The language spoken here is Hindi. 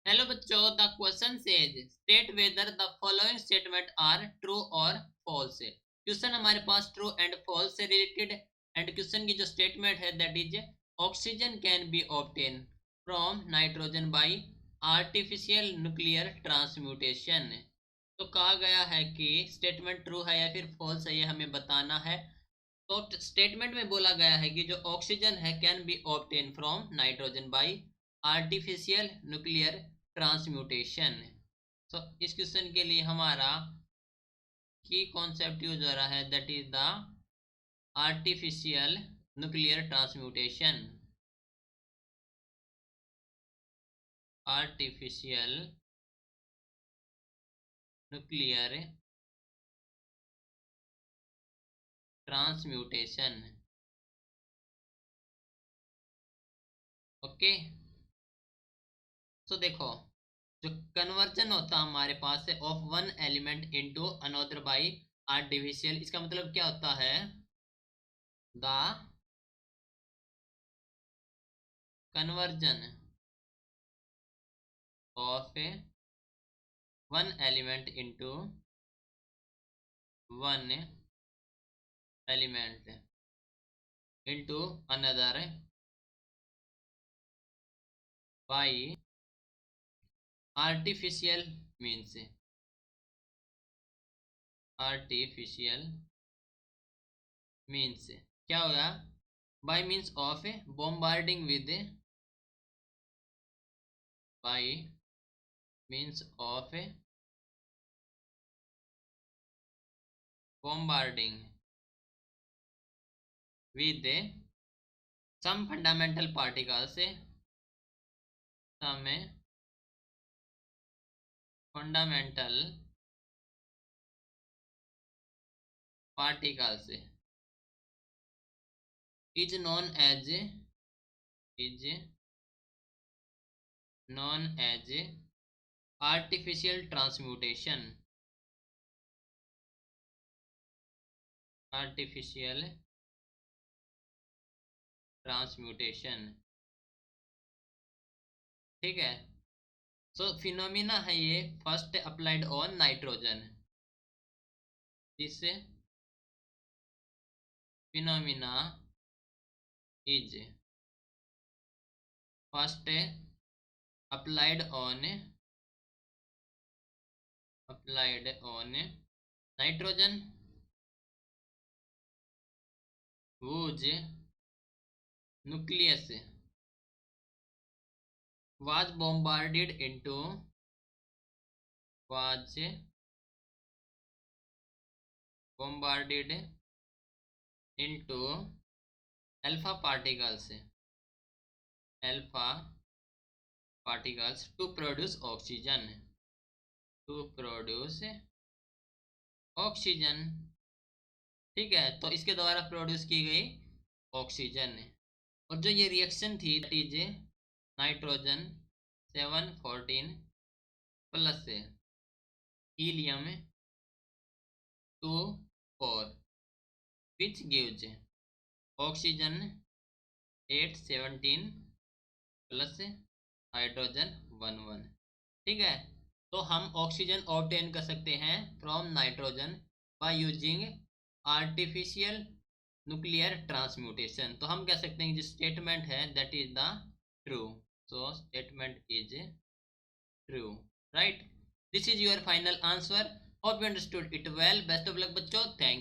हेलो बच्चों, the question says state whether the following statement are true और फॉल्स। क्वेश्चन हमारे पास ट्रू एंड फॉल्स से रिलेटेड। एंड क्वेश्चन की जो स्टेटमेंट है that is oxygen can be obtain from nitrogen by artificial nuclear transmutation. तो कहा गया है कि स्टेटमेंट ट्रू है या फिर फॉल्स है, ये हमें बताना है। तो स्टेटमेंट में बोला गया है कि जो ऑक्सीजन है can be obtain from nitrogen by artificial nuclear transmutation. तो इस क्वेश्चन के लिए हमारा की कॉन्सेप्ट यूज हो रहा है that is the artificial nuclear transmutation. Artificial nuclear transmutation. Okay, तो देखो, जो कन्वर्जन होता हमारे पास है of one element into another by artificial, इसका मतलब क्या होता है? The conversion of one element into one element into another by artificial means. Artificial means क्या होगा? Bye means of bombarding with, bye means of bombarding with some fundamental particles, some fundamental particles is known as artificial transmutation। artificial transmutation, ठीक है। सो फिनोमिना है ये first applied on nitrogen. This phenomena is first applied on nitrogen whose nucleus was bombarded into alpha particles to produce oxygen, ठीक है। तो इसके द्वारा प्रोड्यूस की गई ऑक्सीजन। और जो ये रिएक्शन थी that is nitrogen 714 plus helium 24 which gives oxygen 817 plus hydrogen 11, ठीक है। तो हम ऑक्सीजन ऑब्टेन कर सकते हैं from nitrogen by using artificial nuclear transmutation. तो हम कह सकते हैं जो स्टेटमेंट है that is the true. So statement is true, right. This is your final answer. Hope you understood it well. Best of luck बच्चों, थैंक